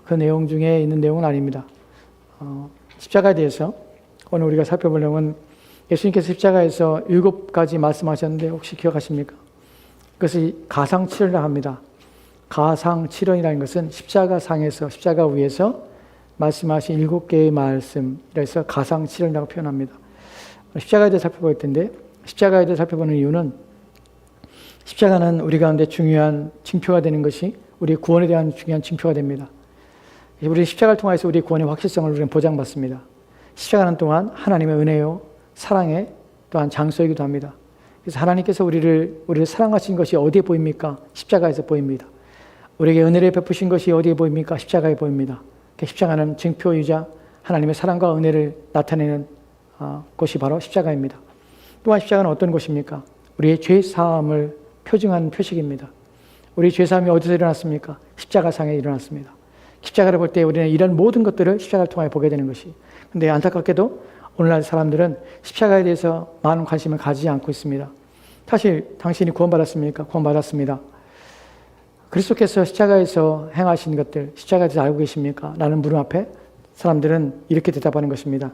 그 내용 중에 있는 내용은 아닙니다. 십자가에 대해서 오늘 우리가 살펴볼 내용은 예수님께서 십자가에서 7가지 말씀하셨는데 혹시 기억하십니까? 그것이 가상칠언이라고 합니다. 가상칠언이라는 것은 십자가상에서 십자가 위에서 말씀하신 7개의 말씀, 그래서 가상칠언이라고 표현합니다. 십자가에 대해 살펴볼 텐데 십자가에 대해 살펴보는 이유는 십자가는 우리 가운데 중요한 징표가 되는 것이 우리의 구원에 대한 중요한 징표가 됩니다. 우리 십자가를 통해서 우리의 구원의 확실성을 우리는 보장받습니다. 십자가는 또한 하나님의 은혜요, 사랑의 또한 장소이기도 합니다. 그래서 하나님께서 우리를 사랑하신 것이 어디에 보입니까? 십자가에서 보입니다. 우리에게 은혜를 베푸신 것이 어디에 보입니까? 십자가에 보입니다. 십자가는 징표이자 하나님의 사랑과 은혜를 나타내는 곳이 바로 십자가입니다. 또한 십자가는 어떤 곳입니까? 우리의 죄사함을 표징하는 표식입니다. 우리 죄사함이 어디서 일어났습니까? 십자가상에 일어났습니다. 십자가를 볼 때 우리는 이런 모든 것들을 십자가를 통해 보게 되는 것이. 근데 안타깝게도 오늘날 사람들은 십자가에 대해서 많은 관심을 가지지 않고 있습니다. 사실 당신이 구원받았습니까? 구원받았습니다. 그리스도께서 십자가에서 행하신 것들, 십자가에 대해서 알고 계십니까? 라는 물음 앞에 사람들은 이렇게 대답하는 것입니다.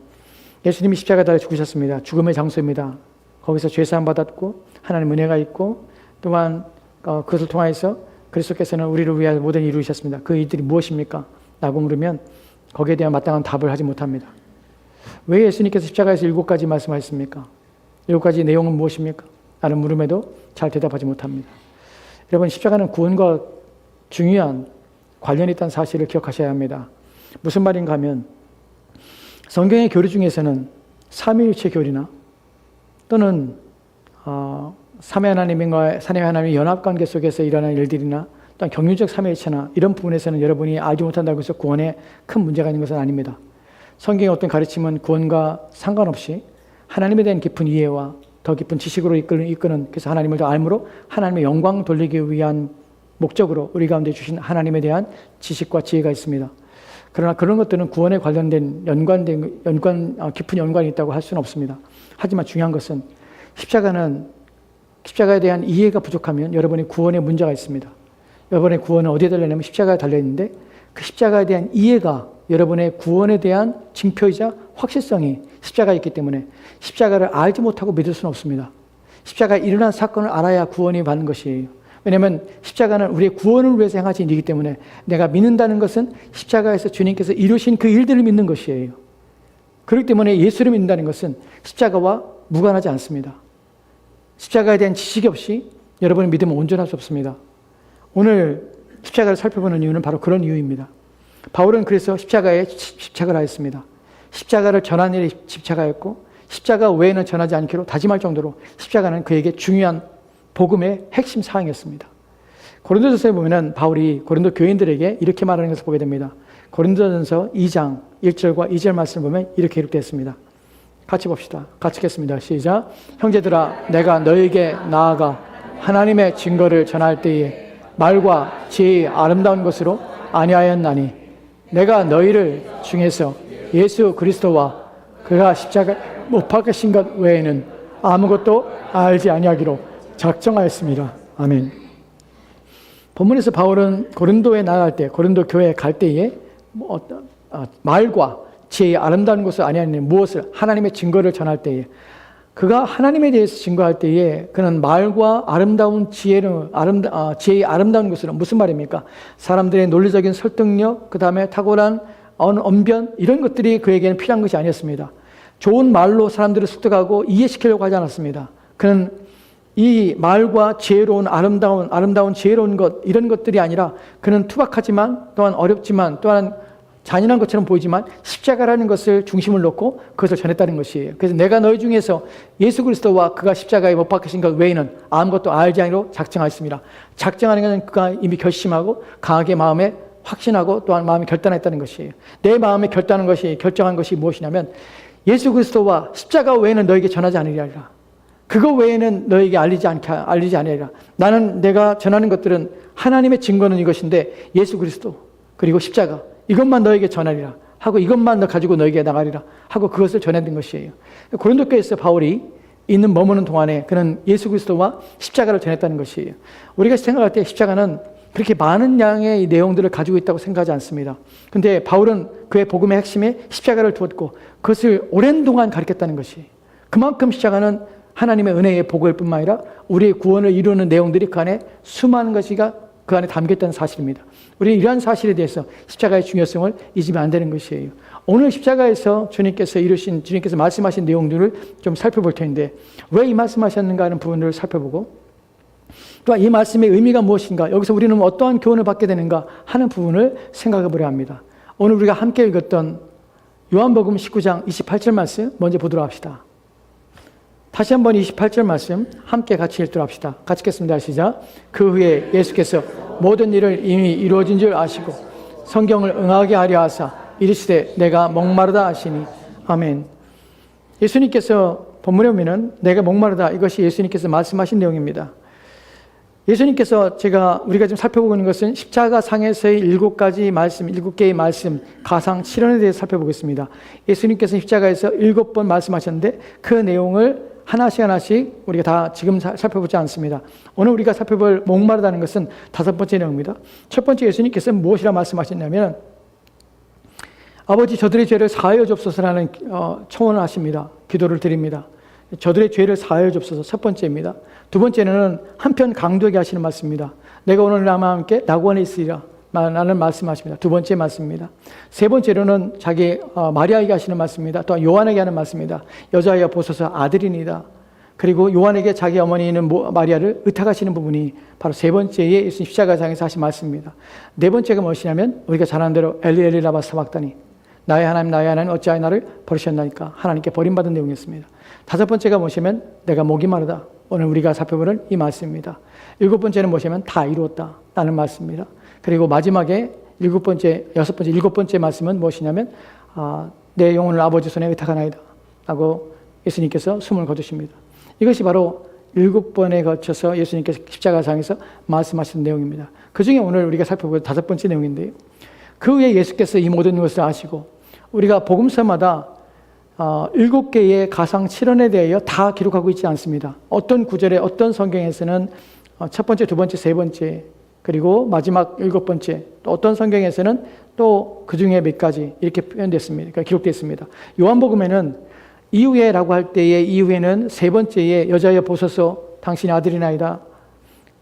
예수님이 십자가에 달려 죽으셨습니다. 죽음의 장소입니다. 거기서 죄사함 받았고 하나님 은혜가 있고 또한 그것을 통해서 그리스도께서는 우리를 위하여 모든 일을 이루셨습니다. 그 일들이 무엇입니까? 라고 물으면 거기에 대한 마땅한 답을 하지 못합니다. 왜 예수님께서 십자가에서 7가지 말씀하셨습니까? 7가지 내용은 무엇입니까? 라는 물음에도 잘 대답하지 못합니다. 여러분, 십자가는 구원과 중요한 관련이 있다는 사실을 기억하셔야 합니다. 무슨 말인가 하면 성경의 교리 중에서는 삼위일체 교리나 또는 삼위 하나님의 연합관계 속에서 일어나는 일들이나 또한 경륜적 삼위일체나 이런 부분에서는 여러분이 알지 못한다고 해서 구원에 큰 문제가 있는 것은 아닙니다. 성경의 어떤 가르침은 구원과 상관없이 하나님에 대한 깊은 이해와 더 깊은 지식으로 이끄는 그래서 하나님을 더 알므로 하나님의 영광 돌리기 위한 목적으로 우리 가운데 주신 하나님에 대한 지식과 지혜가 있습니다. 그러나 그런 것들은 구원에 관련된 깊은 연관이 있다고 할 수는 없습니다. 하지만 중요한 것은 십자가에 대한 이해가 부족하면 여러분의 구원에 문제가 있습니다. 여러분의 구원은 어디에 달려있냐면 십자가에 달려있는데 그 십자가에 대한 이해가 여러분의 구원에 대한 징표이자 확실성이 십자가에 있기 때문에 십자가를 알지 못하고 믿을 수는 없습니다. 십자가에 일어난 사건을 알아야 구원이 받는 것이에요. 왜냐하면 십자가는 우리의 구원을 위해서 행하신 일이기 때문에 내가 믿는다는 것은 십자가에서 주님께서 이루신 그 일들을 믿는 것이에요. 그렇기 때문에 예수를 믿는다는 것은 십자가와 무관하지 않습니다. 십자가에 대한 지식이 없이 여러분의 믿음은 온전할 수 없습니다. 오늘 십자가를 살펴보는 이유는 바로 그런 이유입니다. 바울은 그래서 십자가에 집착을 하였습니다. 십자가를 전하는 일에 집착하였고 십자가 외에는 전하지 않기로 다짐할 정도로 십자가는 그에게 중요한 복음의 핵심 사항이었습니다. 고린도전서에 보면 바울이 고린도 교인들에게 이렇게 말하는 것을 보게 됩니다. 고린도전서 2장 1절과 2절 말씀을 보면 이렇게 기록되어 있습니다. 같이 봅시다. 같이 읽겠습니다. 시작. 형제들아, 내가 너에게 나아가 하나님의 증거를 전할 때에 말과 지혜의 아름다운 것으로 아니하였나니 내가 너희를 중에서 예수 그리스도와 그가 십자가 못 박으신 것 외에는 아무것도 알지 아니하기로 작정하였습니다. 아멘. 본문에서 바울은 고린도에 나갈 때, 고린도 교회에 갈 때에 말과 지혜의 아름다운 것을 아니하니 무엇을? 하나님의 증거를 전할 때에 그가 하나님에 대해서 증거할 때에 그는 말과 아름다운 지혜의 아름다운 것은 무슨 말입니까? 사람들의 논리적인 설득력, 그 다음에 탁월한 언변 이런 것들이 그에게는 필요한 것이 아니었습니다. 좋은 말로 사람들을 습득하고 이해시키려고 하지 않았습니다. 그는 이 말과 지혜로운 아름다운 지혜로운 것 이런 것들이 아니라 그는 투박하지만 또한 어렵지만 또한 잔인한 것처럼 보이지만 십자가라는 것을 중심을 놓고 그것을 전했다는 것이에요. 그래서 내가 너희 중에서 예수 그리스도와 그가 십자가에 못 박히신 것 외에는 아무것도 알지 아니로 작정하였습니다. 작정하는 것은 그가 이미 결심하고 강하게 마음에 확신하고 또한 마음에 결단했다는 것이에요. 내 마음에 결정한 것이 무엇이냐면 예수 그리스도와 십자가 외에는 너에게 전하지 않으리라. 그거 외에는 너에게 알리지 아니하리라. 내가 전하는 것들은 하나님의 증거는 이것인데 예수 그리스도 그리고 십자가 이것만 너에게 전하리라 하고 이것만 너 가지고 너에게 나가리라 하고 그것을 전해준 것이에요. 고린도 교회에서 바울이 머무는 동안에 그는 예수 그리스도와 십자가를 전했다는 것이에요. 우리가 생각할 때 십자가는 그렇게 많은 양의 내용들을 가지고 있다고 생각하지 않습니다. 근데 바울은 그의 복음의 핵심에 십자가를 두었고 그것을 오랜 동안 가르쳤다는 것이, 그만큼 십자가는 하나님의 은혜의 복을 뿐만 아니라 우리의 구원을 이루는 내용들이 그 안에 수많은 것이가 그 안에 담겨있다는 사실입니다. 우리는 이러한 사실에 대해서 십자가의 중요성을 잊으면 안 되는 것이에요. 오늘 십자가에서 주님께서 말씀하신 내용들을 좀 살펴볼 텐데, 왜 이 말씀하셨는가 하는 부분을 살펴보고, 또 이 말씀의 의미가 무엇인가, 여기서 우리는 어떠한 교훈을 받게 되는가 하는 부분을 생각해 보려 합니다. 오늘 우리가 함께 읽었던 요한복음 19장 28절 말씀 먼저 보도록 합시다. 다시 한번 28절 말씀 함께 같이 읽도록 합시다. 같이 읽겠습니다. 시작. 그 후에 예수께서 모든 일을 이미 이루어진 줄 아시고 성경을 응하게 하려 하사 이르시되 내가 목마르다 하시니. 아멘. 예수님께서 본문에 보면은 내가 목마르다, 이것이 예수님께서 말씀하신 내용입니다. 예수님께서 우리가 지금 살펴보고 있는 것은 십자가 상에서의 7가지 말씀, 7개의 말씀, 가상 7원에 대해서 살펴보겠습니다. 예수님께서 십자가에서 7번 말씀하셨는데 그 내용을 하나씩 우리가 다 지금 살펴보지 않습니다. 오늘 우리가 살펴볼 목마르다는 것은 5번째 내용입니다. 첫 번째, 예수님께서 무엇이라 말씀하셨냐면 아버지 저들의 죄를 사하여 주옵소서라는 청원을 하십니다. 기도를 드립니다. 저들의 죄를 사하여 주옵소서 첫 번째입니다. 두 번째는 한편 강도에게 하시는 말씀입니다. 내가 오늘 나와 함께 낙원에 있으리라 라는 말씀하십니다. 두 번째 말씀입니다. 세 번째로는 자기 마리아에게 하시는 말씀입니다. 또 요한에게 하는 말씀입니다. 여자여 보소서 아들이니이다. 그리고 요한에게 자기 어머니인 마리아를 의탁하시는 부분이 바로 세 번째의 예수님 십자가상에서 하신 말씀입니다. 네 번째가 무엇이냐면 우리가 잘 아는 대로 엘리 엘리 라마 사박다니, 나의 하나님 어찌하여 나를 버리셨나이까, 하나님께 버림받은 내용이었습니다. 다섯 번째가 무엇이냐면 내가 목이 마르다, 오늘 우리가 살펴보는 이 말씀입니다. 일곱 번째는 무엇이냐면 다 이루었다 라는 말씀입니다. 그리고 마지막에 일곱 번째 말씀은 무엇이냐면 내 영혼을 아버지 손에 의탁하나이다 라고 예수님께서 숨을 거두십니다. 이것이 바로 7번에 거쳐서 예수님께서 십자가상에서 말씀하신 내용입니다. 그 중에 오늘 우리가 살펴볼 5번째 내용인데요. 그 후에 예수께서 이 모든 것을 아시고, 우리가 복음서마다 7개의 가상 7원에 대하여 다 기록하고 있지 않습니다. 어떤 구절에 어떤 성경에서는 첫 번째, 두 번째, 세 번째, 그리고 마지막 7번째, 또 어떤 성경에서는 또 그 중에 몇 가지 이렇게 표현됐습니다. 그러니까 기록됐습니다. 요한복음에는 이후에라고 할 때의 이후에는 세 번째에 여자여 보소서 당신의 아들이나이다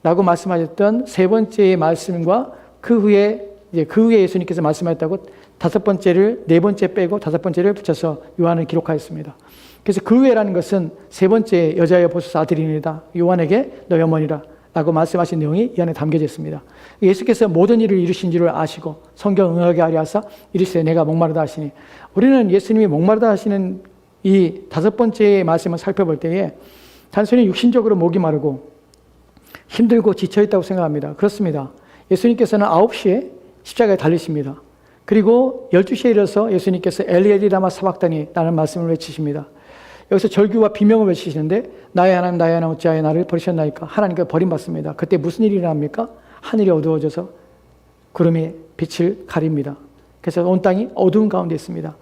라고 말씀하셨던 세 번째의 말씀과 그 후에 예수님께서 말씀하셨다고 5번째를 4번째 빼고 5번째를 붙여서 요한은 기록하였습니다. 그래서 그 후에라는 것은 세 번째 여자여 보소서 아들이니이다, 요한에게 너희 어머니라 라고 말씀하신 내용이 이 안에 담겨져 있습니다. 예수께서 모든 일을 이루신 줄을 아시고 성경 응하게 하려 하사 이르시되 내가 목마르다 하시니, 우리는 예수님이 목마르다 하시는 이 5번째의 말씀을 살펴볼 때에 단순히 육신적으로 목이 마르고 힘들고 지쳐있다고 생각합니다. 그렇습니다. 예수님께서는 9시에 십자가에 달리십니다. 그리고 12시에 이르러서 예수님께서 엘리 엘리 라마 사박다니 라는 말씀을 외치십니다. 여기서 절규와 비명을 외치시는데 나의 하나님 어찌하여 나를 버리셨나이까, 하나님께 버림받습니다. 그때 무슨 일이 일어납니까? 하늘이 어두워져서 구름이 빛을 가립니다. 그래서 온 땅이 어두운 가운데 있습니다.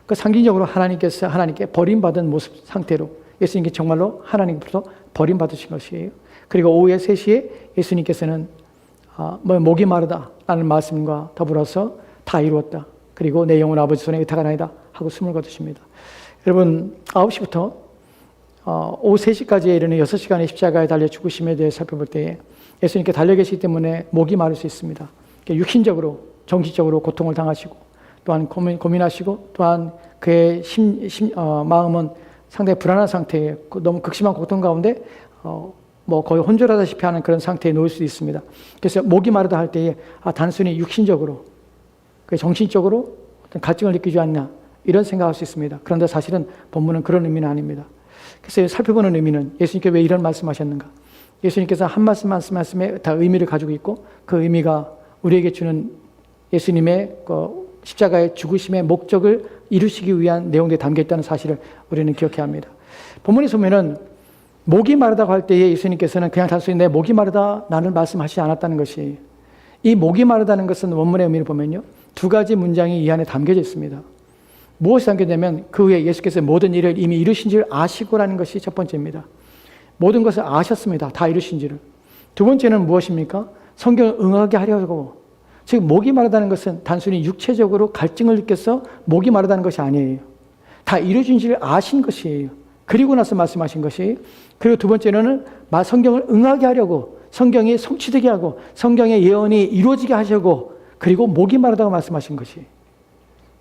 그 상징적으로 하나님께 버림받은 모습 상태로 예수님께 정말로 하나님께서 버림받으신 것이에요. 그리고 오후에 3시에 예수님께서는 목이 마르다 라는 말씀과 더불어서 다 이루었다, 그리고 내 영혼 아버지 손에 의탁하나이다 하고 숨을 거두십니다. 여러분, 9시부터 오후 3시까지에 이르는 6시간의 십자가에 달려 죽으심에 대해 살펴볼 때에 예수님께 달려 계시기 때문에 목이 마를 수 있습니다. 육신적으로, 정신적으로 고통을 당하시고, 또한 고민하시고, 또한 그의 마음은 상당히 불안한 상태에 너무 극심한 고통 가운데 거의 혼절하다시피 하는 그런 상태에 놓일 수 있습니다. 그래서 목이 마르다 할 때에 단순히 육신적으로, 정신적으로 어떤 갈증을 느끼지 않냐 이런 생각할 수 있습니다. 그런데 사실은 본문은 그런 의미는 아닙니다. 그래서 살펴보는 의미는 예수님께 왜 이런 말씀하셨는가? 예수님께서 한 말씀에 다 의미를 가지고 있고, 그 의미가 우리에게 주는 예수님의 십자가의 죽으심의 목적을 이루시기 위한 내용들이 담겨있다는 사실을 우리는 기억해야 합니다. 본문에서 보면은 목이 마르다고 할 때에 예수님께서는 그냥 단순히 내 목이 마르다 라는 말씀하시지 않았다는 것이, 이 목이 마르다는 것은 원문의 의미를 보면요 2가지 문장이 이 안에 담겨져 있습니다. 무엇이 담겨지냐면 그 후에 예수께서 모든 일을 이미 이루신 줄 아시고라는 것이 첫 번째입니다. 모든 것을 아셨습니다. 다 이루신 줄을. 두 번째는 무엇입니까? 성경을 응하게 하려고. 즉 목이 마르다는 것은 단순히 육체적으로 갈증을 느껴서 목이 마르다는 것이 아니에요. 다 이루어진 줄 아신 것이에요. 그리고 나서 말씀하신 것이. 그리고 두 번째로는 성경을 응하게 하려고, 성경이 성취되게 하고 성경의 예언이 이루어지게 하려고, 그리고 목이 마르다고 말씀하신 것이.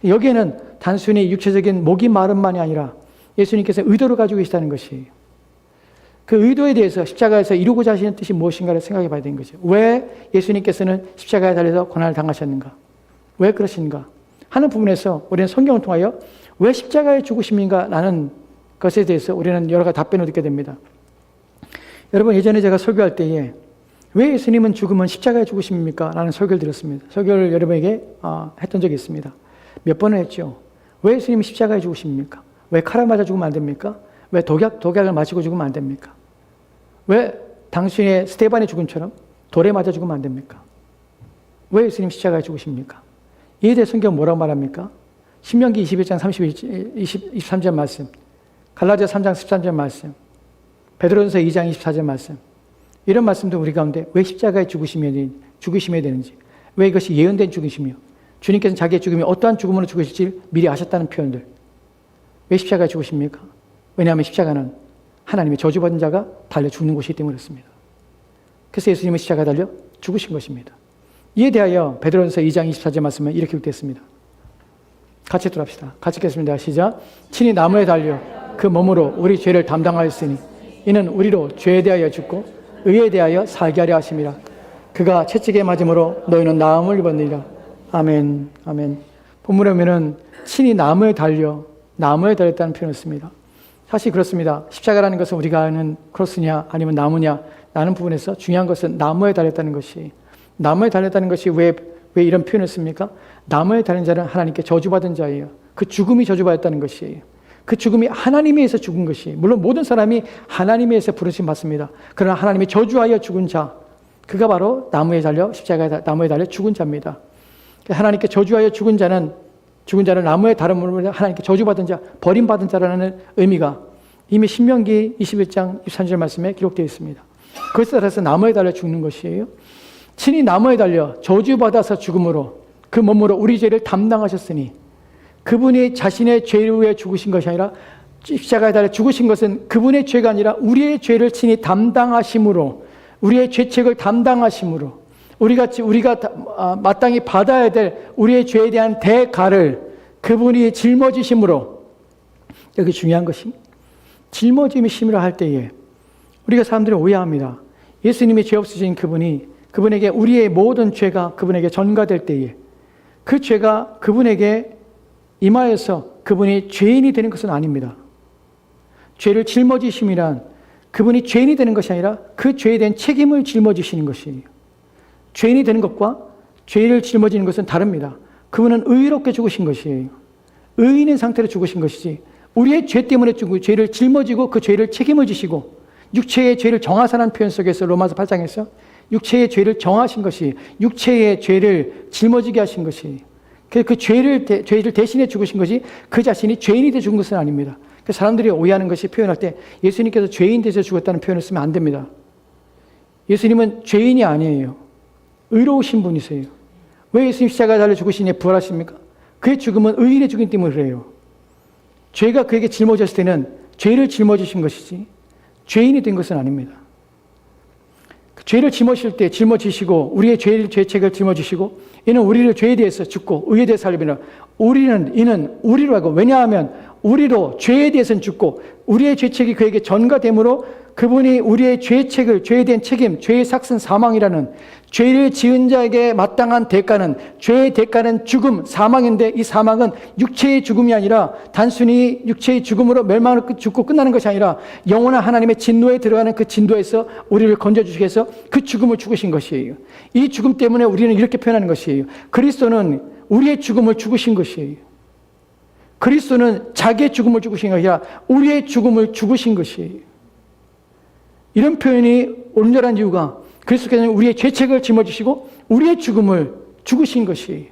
여기에는 단순히 육체적인 목이 마름만이 아니라 예수님께서 의도를 가지고 계시다는 것이에요. 그 의도에 대해서 십자가에서 이루고자 하시는 뜻이 무엇인가를 생각해 봐야 되는 거죠. 왜 예수님께서는 십자가에 달려서 고난을 당하셨는가? 왜 그러신가? 하는 부분에서 우리는 성경을 통하여 왜 십자가에 죽으십니까? 라는 것에 대해서 우리는 여러 가지 답변을 듣게 됩니다. 여러분, 예전에 제가 설교할 때에 왜 예수님은 죽으면 십자가에 죽으십니까? 라는 설교를 드렸습니다. 설교를 여러분에게 했던 적이 있습니다. 몇 번을 했죠. 왜 예수님이 십자가에 죽으십니까? 왜 칼을 맞아 죽으면 안 됩니까? 왜 독약을 마시고 죽으면 안 됩니까? 왜 당신의 스테반이 죽은처럼 돌에 맞아 죽으면 안 됩니까? 왜 예수님 십자가에 죽으십니까? 이에 대해 성경은 뭐라고 말합니까? 신명기 21장 23절 말씀, 갈라디아 3장 13절 말씀, 베드로전서 2장 24절 말씀, 이런 말씀도 우리 가운데 왜 십자가에 죽으심해야 되는지, 왜 이것이 예언된 죽으심이요, 주님께서는 자기의 죽음이 어떠한 죽음으로 죽으실지 미리 아셨다는 표현들, 왜 십자가에 죽으십니까? 왜냐하면 십자가는 하나님의 저주받은 자가 달려 죽는 곳이기 때문에 그렇습니다. 그래서 예수님은 십자가에 달려 죽으신 것입니다. 이에 대하여 베드로전서 2장 24절 말씀은 이렇게 기록되었습니다. 같이 들어갑시다. 같이 읽겠습니다. 시작. 친히 나무에 달려 그 몸으로 우리 죄를 담당하였으니 이는 우리로 죄에 대하여 죽고 의에 대하여 살게 하려 하심이라. 그가 채찍에 맞음으로 너희는 나음을 입었느니라. 아멘. 아멘. 본문에 보면은 친히 나무에 달렸다는 표현을 씁니다. 사실 그렇습니다. 십자가라는 것은 우리가 아는 크로스냐 아니면 나무냐 라는 부분에서 중요한 것은 나무에 달렸다는 것이, 나무에 달렸다는 것이 왜 이런 표현을 씁니까? 나무에 달린 자는 하나님께 저주받은 자예요. 그 죽음이 저주받았다는 것이에요. 그 죽음이 하나님에 의해서 죽은 것이, 물론 모든 사람이 하나님에 의해서 부르심 받습니다. 그러나 하나님이 저주하여 죽은 자, 그가 바로 나무에 달려 죽은 자입니다. 하나님께 저주하여 죽은 자는 나무에 달음으로 하나님께 저주받은 자, 버림받은 자라는 의미가 이미 신명기 21장 23절 말씀에 기록되어 있습니다. 그것에 따라서 나무에 달려 죽는 것이에요. 친히 나무에 달려 저주받아서 죽음으로 그 몸으로 우리 죄를 담당하셨으니, 그분이 자신의 죄를 위해 죽으신 것이 아니라 십자가에 달려 죽으신 것은 그분의 죄가 아니라 우리의 죄를 친히 담당하심으로, 우리의 죄책을 담당하심으로, 우리가 마땅히 받아야 될 우리의 죄에 대한 대가를 그분이 짊어지심으로. 여기 중요한 것이 짊어짐이심이라 할 때에 우리가 사람들이 오해합니다. 예수님이 죄 없으신 그분에게 우리의 모든 죄가 그분에게 전가될 때에 그 죄가 그분에게 임하여서 그분이 죄인이 되는 것은 아닙니다. 죄를 짊어지심이란 그분이 죄인이 되는 것이 아니라 그 죄에 대한 책임을 짊어지시는 것이에요. 죄인이 되는 것과 죄를 짊어지는 것은 다릅니다. 그분은 의롭게 죽으신 것이에요. 의인인 상태로 죽으신 것이지, 우리의 죄 때문에 죄를 짊어지고 그 죄를 책임을 지시고, 육체의 죄를 정하사라는 표현 속에서 로마서 8장에서 육체의 죄를 정하신 것이, 육체의 죄를 짊어지게 하신 것이, 그 죄를 대신해 죽으신 것이 그 자신이 죄인이 되어 죽은 것은 아닙니다. 사람들이 오해하는 것이, 표현할 때 예수님께서 죄인 되셔 죽었다는 표현을 쓰면 안 됩니다. 예수님은 죄인이 아니에요. 의로우신 분이세요. 왜 예수님 십자가에 달려 죽으시니 부활하십니까? 그의 죽음은 의인의 죽음 때문에 그래요. 죄가 그에게 짊어졌을 때는 죄를 짊어지신 것이지 죄인이 된 것은 아닙니다. 그 죄를 짊어지시고 우리의 죄책을 짊어지시고, 이는 우리를 죄에 대해서 죽고 의에 대해서 살리며, 이는 우리로 하고, 왜냐하면 우리로 죄에 대해서는 죽고 우리의 죄책이 그에게 전가되므로 그분이 우리의 죄에 대한 책임, 죄의 삭은 사망이라는, 죄를 지은 자에게 마땅한 대가는, 죄의 대가는 죽음, 사망인데, 이 사망은 육체의 죽음이 아니라 단순히 육체의 죽음으로 멸망을 죽고 끝나는 것이 아니라 영원한 하나님의 진노에 들어가는 그 진도에서 우리를 건져주시기 위해서 그 죽음을 죽으신 것이에요. 이 죽음 때문에 우리는 이렇게 표현하는 것이에요. 그리스도는 우리의 죽음을 죽으신 것이에요. 그리스도는 자기의 죽음을 죽으신 것이 아니라 우리의 죽음을 죽으신 것이에요. 이런 표현이 온전한 이유가, 그리스도께서는 우리의 죄책을 짊어지시고 우리의 죽음을 죽으신 것이에요.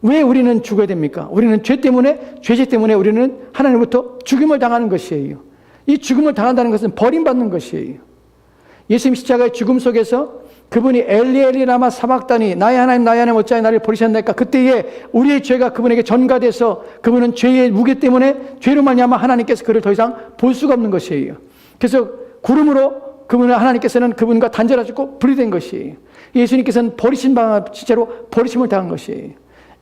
왜 우리는 죽어야 됩니까? 우리는 죄책 때문에 우리는 하나님으로부터 죽임을 당하는 것이에요. 이 죽음을 당한다는 것은 버림받는 것이에요. 예수님 십자가의 죽음 속에서 그분이 엘리 엘리 라마 사박다니 나의 하나님 나의 하나님 어찌하여 나를 버리셨나이까. 그때에 우리의 죄가 그분에게 전가돼서 그분은 죄의 무게 때문에 죄로 말미암아 하나님께서 그를 더 이상 볼 수가 없는 것이에요. 그래서 구름으로 그분을 하나님께서는 그분과 단절하시고 분리된 것이에요. 예수님께서는 버리신 바 실제로 버리심을 당한 것이에요.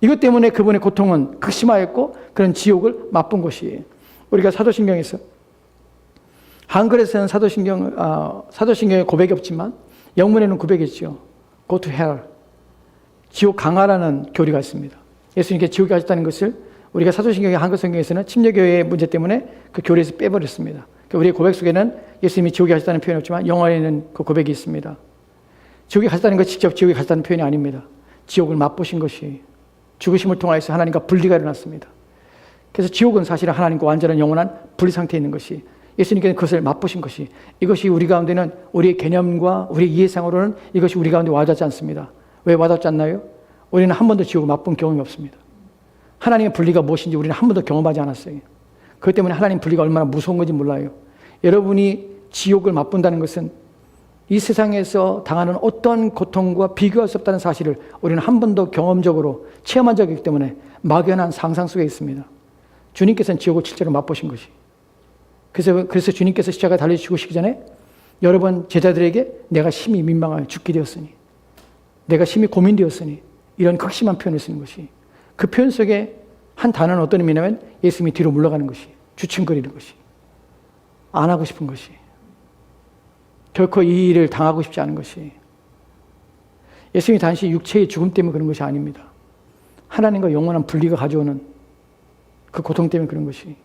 이것 때문에 그분의 고통은 극심하였고 그런 지옥을 맛본 것이에요. 우리가 사도신경에서 한글에서는 사도신경에 고백이 없지만 영문에는 고백이 있죠. Go to hell. 지옥 강하라는 교리가 있습니다. 예수님께 지옥에 가셨다는 것을 우리가 사도신경의 한글 성경에서는 침례교회의 문제 때문에 그 교리에서 빼버렸습니다. 우리의 고백 속에는 예수님이 지옥에 가셨다는 표현이 없지만 영어에는 그 고백이 있습니다. 지옥에 가셨다는 것 직접 지옥에 가셨다는 표현이 아닙니다. 지옥을 맛보신 것이 죽으심을 통하여서 하나님과 분리가 일어났습니다. 그래서 지옥은 사실은 하나님과 완전한 영원한 분리 상태에 있는 것이 예수님께서는 그것을 맛보신 것이 이것이 우리 가운데는 우리의 개념과 우리의 이해상으로는 이것이 우리 가운데 와닿지 않습니다. 왜 와닿지 않나요? 우리는 한 번도 지옥을 맛본 경험이 없습니다. 하나님의 분리가 무엇인지 우리는 한 번도 경험하지 않았어요. 그것 때문에 하나님 분리가 얼마나 무서운 건지 몰라요. 여러분이 지옥을 맛본다는 것은 이 세상에서 당하는 어떤 고통과 비교할 수 없다는 사실을 우리는 한 번도 경험적으로 체험한 적이 있기 때문에 막연한 상상 속에 있습니다. 주님께서는 지옥을 실제로 맛보신 것이. 그래서 주님께서 십자가에 달려 죽으시기 전에 여러 번 제자들에게 내가 심히 민망하여 죽게 되었으니, 내가 심히 고민되었으니, 이런 극심한 표현을 쓰는 것이. 그 표현 속에 한 단어는 어떤 의미냐면 예수님이 뒤로 물러가는 것이, 주춤거리는 것이, 안 하고 싶은 것이, 결코 이 일을 당하고 싶지 않은 것이. 예수님이 단지 육체의 죽음 때문에 그런 것이 아닙니다. 하나님과 영원한 분리가 가져오는 그 고통 때문에 그런 것이.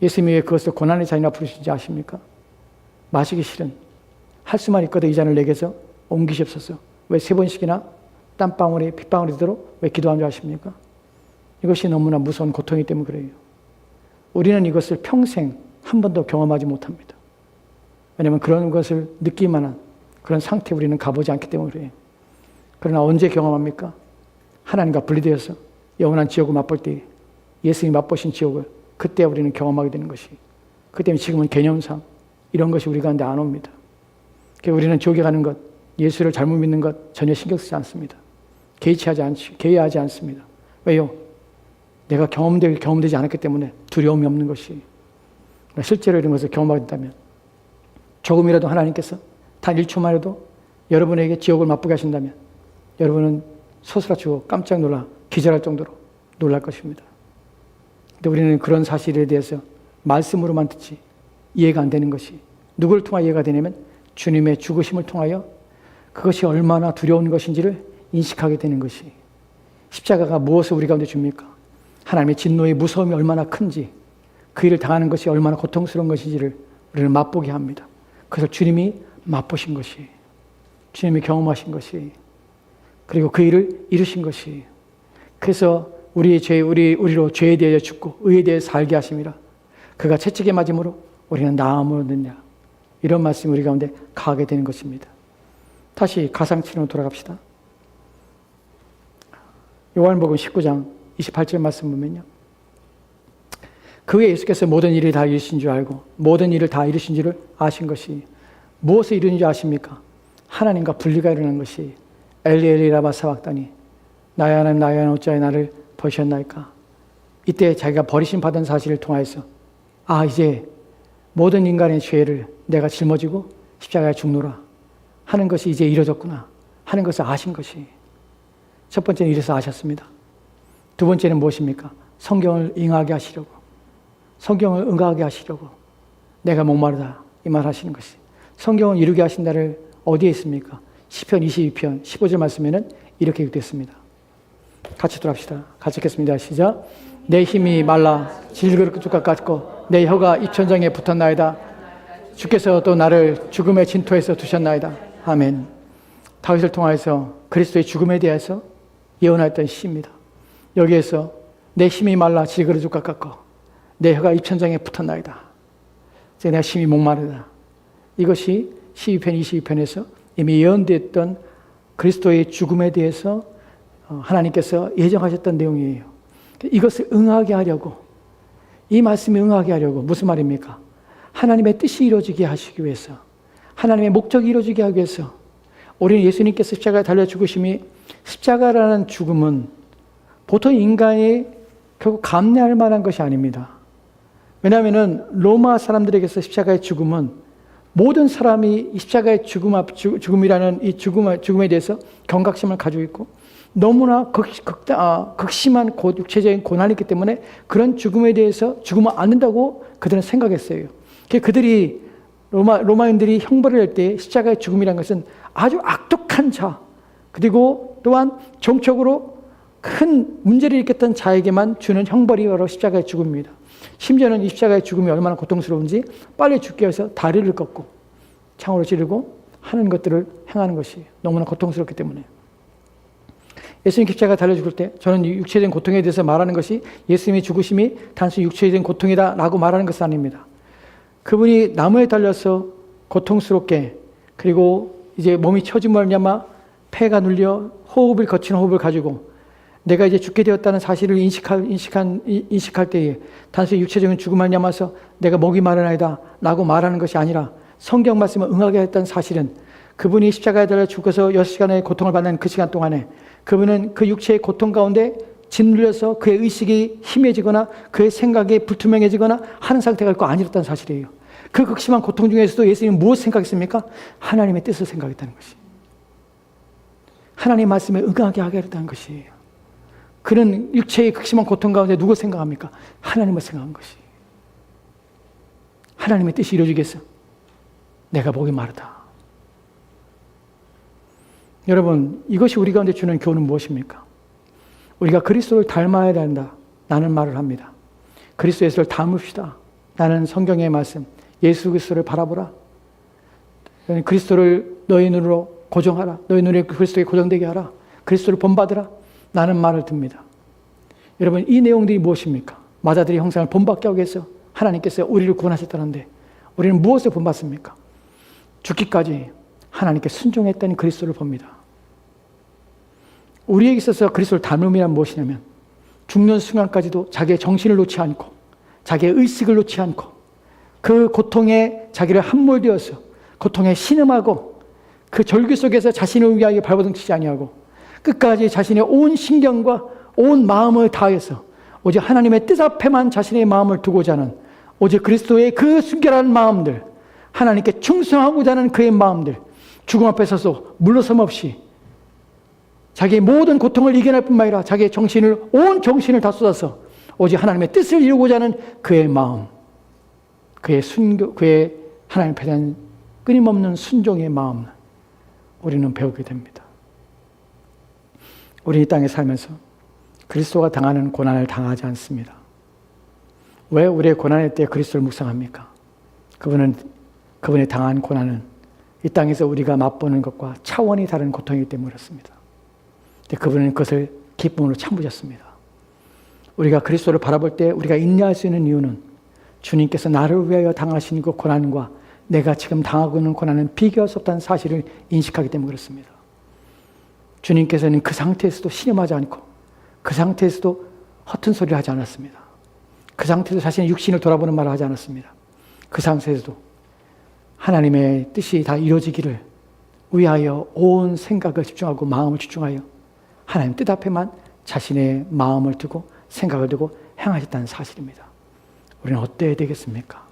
예수님이 왜 그것을 고난의 잔이라 부르시는지 아십니까? 마시기 싫은 할 수만 있거든 이 잔을 내게서 옮기시옵소서. 왜 3번씩이나 땀방울이 핏방울이 되도록 왜 기도한 줄 아십니까? 이것이 너무나 무서운 고통이기 때문에 그래요. 우리는 이것을 평생 한 번도 경험하지 못합니다. 왜냐하면 그런 것을 느낄 만한 그런 상태에 우리는 가보지 않기 때문에 그래요. 그러나 언제 경험합니까? 하나님과 분리되어서 영원한 지옥을 맛볼 때 예수님이 맛보신 지옥을 그때 우리는 경험하게 되는 것이. 그 때문에 지금은 개념상 이런 것이 우리 가운데 안 옵니다. 우리는 지옥에 가는 것, 예수를 잘못 믿는 것 전혀 신경 쓰지 않습니다. 개의하지 않습니다. 왜요? 내가 경험되지 않았기 때문에 두려움이 없는 것이. 실제로 이런 것을 경험하게 된다면 조금이라도 하나님께서 단 1초만이라도 여러분에게 지옥을 맛보게 하신다면 여러분은 소스라치고 깜짝 놀라 기절할 정도로 놀랄 것입니다. 근데 우리는 그런 사실에 대해서 말씀으로만 듣지 이해가 안 되는 것이, 누구를 통하여 이해가 되냐면 주님의 죽으심을 통하여 그것이 얼마나 두려운 것인지를 인식하게 되는 것이. 십자가가 무엇을 우리 가운데 줍니까? 하나님의 진노의 무서움이 얼마나 큰지, 그 일을 당하는 것이 얼마나 고통스러운 것인지를 우리는 맛보게 합니다. 그래서 주님이 맛보신 것이, 주님이 경험하신 것이, 그리고 그 일을 이루신 것이. 그래서 우리의 죄, 우리로 죄에 대하여 죽고 의에 대하여 살게 하심이라. 그가 채찍에 맞음으로 우리는 나음으로 얻느냐. 이런 말씀이 우리 가운데 가게 되는 것입니다. 다시 가상치료로 돌아갑시다. 요한복음 19장 28절 말씀 보면요. 그의 예수께서 모든 일을 다 이루신 줄 알고 모든 일을 다 이루신 줄을 아신 것이. 무엇을 이루는 줄 아십니까? 하나님과 분리가 일어난 것이. 엘리 엘리 라마 사박다니 나의 하나님 나의 하나님 어찌하여 나를 버리셨나이까. 이때 자기가 버리심 받은 사실을 통하여서 이제 모든 인간의 죄를 내가 짊어지고 십자가에 죽노라 하는 것이 이제 이루어졌구나 하는 것을 아신 것이. 첫 번째는 이래서 아셨습니다. 두 번째는 무엇입니까? 성경을 응하게 하시려고, 성경을 응하게 하시려고 내가 목마르다 이 말 하시는 것이. 성경을 이루게 하신다를 어디에 있습니까? 시편 22편 15절 말씀에는 이렇게 기록됐습니다. 같이 돌아갑시다. 같이 읽겠습니다. 시작. 내 힘이 말라 질그릇 같고 내 혀가 입천장에 붙었나이다. 주께서 또 나를 죽음의 진토에서 두셨나이다. 아멘. 다윗을 통하여서 그리스도의 죽음에 대해서 예언했던 시입니다. 여기에서 내 힘이 말라 질그릇 같고 내 혀가 입천장에 붙었나이다. 이제 내가 심히 목마르다. 이것이 시편 22편에서 이미 예언되었던 그리스도의 죽음에 대해서 하나님께서 예정하셨던 내용이에요. 이것을 응하게 하려고, 이 말씀에 응하게 하려고. 무슨 말입니까? 하나님의 뜻이 이루어지게 하시기 위해서, 하나님의 목적이 이루어지게 하기 위해서 우리는 예수님께서 십자가에 달려 죽으심이 십자가라는 죽음은 보통 인간이 결국 감내할 만한 것이 아닙니다. 왜냐하면 로마 사람들에게서 십자가의 죽음은 모든 사람이 십자가의 죽음이라는 이 죽음에 대해서 경각심을 가지고 있고 너무나 극심한 육체적인 고난이 있기 때문에 그런 죽음에 대해서 죽으면 안 된다고 그들은 생각했어요. 그들이 로마인들이 형벌을 할 때 십자가의 죽음이라는 것은 아주 악독한 자, 그리고 또한 정적으로 큰 문제를 일으켰던 자에게만 주는 형벌이 바로 십자가의 죽음입니다. 심지어는 이 십자가의 죽음이 얼마나 고통스러운지 빨리 죽기 위해서 다리를 꺾고 창으로 찌르고 하는 것들을 행하는 것이 너무나 고통스럽기 때문에 예수님 십자가에 달려 죽을 때 저는 육체적인 고통에 대해서 말하는 것이 예수님의 죽으심이 단순히 육체적인 고통이다라고 말하는 것은 아닙니다. 그분이 나무에 달려서 고통스럽게 그리고 이제 몸이 처짐을 말미암아 폐가 눌려 거친 호흡을 가지고 내가 이제 죽게 되었다는 사실을 인식할 때에 단순히 육체적인 죽음을 말미암아서 내가 목이 마르나이다 라고 말하는 것이 아니라 성경 말씀을 응하게 했던 사실은 그분이 십자가에 달려 죽어서 6시간의 고통을 받는 그 시간 동안에 그분은 그 육체의 고통 가운데 짓눌려서 그의 의식이 희미해지거나 그의 생각이 불투명해지거나 하는 상태가 있고 아니었다는 사실이에요. 그 극심한 고통 중에서도 예수님은 무엇을 생각했습니까? 하나님의 뜻을 생각했다는 것이. 하나님의 말씀에 응하게 하겠다는 것이에요. 그는 육체의 극심한 고통 가운데 누구 생각합니까? 하나님을 생각한 것이. 하나님의 뜻이 이루어지겠어. 내가 목이 마르다. 여러분, 이것이 우리 가운데 주는 교훈은 무엇입니까? 우리가 그리스도를 닮아야 된다. 라는 말을 합니다. 그리스도 예수를 닮읍시다. 라는 성경의 말씀. 예수 그리스도를 바라보라. 그리스도를 너희 눈으로 고정하라. 너희 눈에 그리스도에 고정되게 하라. 그리스도를 본받으라. 라는 말을 듭니다. 여러분, 이 내용들이 무엇입니까? 마자들의 형상을 본받게 하기 위해서 하나님께서 우리를 구원하셨다는데 우리는 무엇을 본받습니까? 죽기까지 하나님께 순종했던 그리스도를 봅니다. 우리에게 있어서 그리스도를 닮음이란 무엇이냐면 죽는 순간까지도 자기의 정신을 놓지 않고 자기의 의식을 놓지 않고 그 고통에 자기를 함몰되어서 고통에 신음하고 그 절규 속에서 자신을 위하여 발버둥치지 아니하고 끝까지 자신의 온 신경과 온 마음을 다해서 오직 하나님의 뜻 앞에만 자신의 마음을 두고자 하는 오직 그리스도의 그 순결한 마음들, 하나님께 충성하고자 하는 그의 마음들, 죽음 앞에 서서 물러섬 없이 자기의 모든 고통을 이겨낼 뿐만 아니라 자기의 온 정신을 다 쏟아서 오직 하나님의 뜻을 이루고자 하는 그의 마음, 그의 하나님 앞에 대한 끊임없는 순종의 마음, 우리는 배우게 됩니다. 우리 이 땅에 살면서 그리스도가 당하는 고난을 당하지 않습니다. 왜 우리의 고난의 때에 그리스도를 묵상합니까? 그분이 당한 고난은 이 땅에서 우리가 맛보는 것과 차원이 다른 고통이기 때문에 그렇습니다. 근데 그분은 그것을 기쁨으로 참으셨습니다. 우리가 그리스도를 바라볼 때 우리가 인내할 수 있는 이유는 주님께서 나를 위하여 당하신 그 고난과 내가 지금 당하고 있는 고난은 비교할 수 없다는 사실을 인식하기 때문에 그렇습니다. 주님께서는 그 상태에서도 신음하지 않고 그 상태에서도 허튼 소리를 하지 않았습니다. 그 상태에서 자신의 육신을 돌아보는 말을 하지 않았습니다. 그 상태에서도 하나님의 뜻이 다 이루어지기를 위하여 온 생각을 집중하고 마음을 집중하여 하나님 뜻 앞에만 자신의 마음을 두고 생각을 두고 행하셨다는 사실입니다. 우리는 어때야 되겠습니까?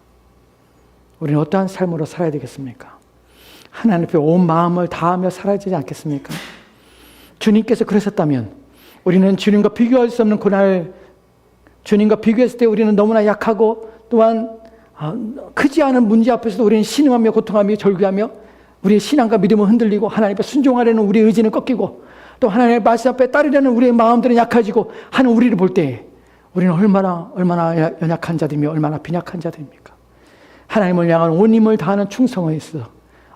우리는 어떠한 삶으로 살아야 되겠습니까? 하나님 앞에 온 마음을 다하며 살아야 되지 않겠습니까? 주님께서 그러셨다면 우리는 주님과 비교할 수 없는 고난을 주님과 비교했을 때 우리는 너무나 약하고 또한 크지 않은 문제 앞에서도 우리는 신음하며 고통하며 절규하며 우리의 신앙과 믿음을 흔들리고 하나님 앞에 순종하려는 우리의 의지는 꺾이고 또 하나님의 말씀 앞에 따르려는 우리의 마음들은 약해지고 하는 우리를 볼 때 우리는 얼마나 연약한 자들이며 얼마나 빈약한 자들입니까? 하나님을 향한 온 힘을 다하는 충성에 있어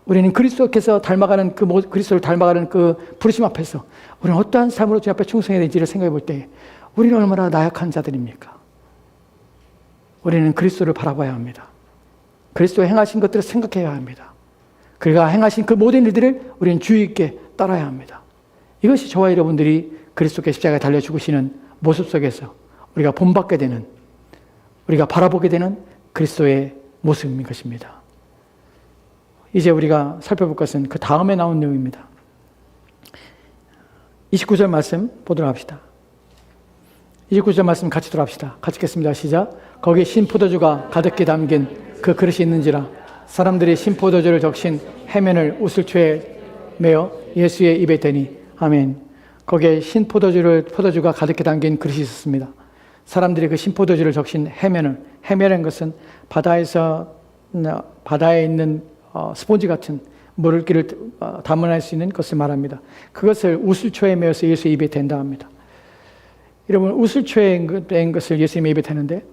우리는 그리스도께서 닮아가는 그리스도를 닮아가는 그 부르심 앞에서 우리는 어떠한 삶으로 주 앞에 충성해야 되는지를 생각해 볼 때 우리는 얼마나 나약한 자들입니까? 우리는 그리스도를 바라봐야 합니다. 그리스도가 행하신 것들을 생각해야 합니다. 그가 행하신 그 모든 일들을 우리는 주의 있게 따라야 합니다. 이것이 저와 여러분들이 그리스도께 십자가에 달려 죽으시는 모습 속에서 우리가 본받게 되는, 우리가 바라보게 되는 그리스도의 모습인 것입니다. 이제 우리가 살펴볼 것은 그 다음에 나온 내용입니다. 29절 말씀 보도록 합시다. 29절 말씀 같이 돌아합시다. 같이 읽겠습니다. 시작. 거기에 신포도주가 가득히 담긴 그 그릇이 있는지라 사람들이 신포도주를 적신 해면을 우슬초에 메어 예수의 입에 대니. 아멘. 거기에 포도주가 가득히 담긴 그릇이 있었습니다. 사람들이 그 신포도주를 적신 해면이라는 것은 바다에 있는 스폰지 같은 물기를 담아낼 수 있는 것을 말합니다. 그것을 우슬초에 메어서 예수의 입에 댄다 합니다. 여러분, 우슬초에 댄 것을 예수님의 입에 대는데,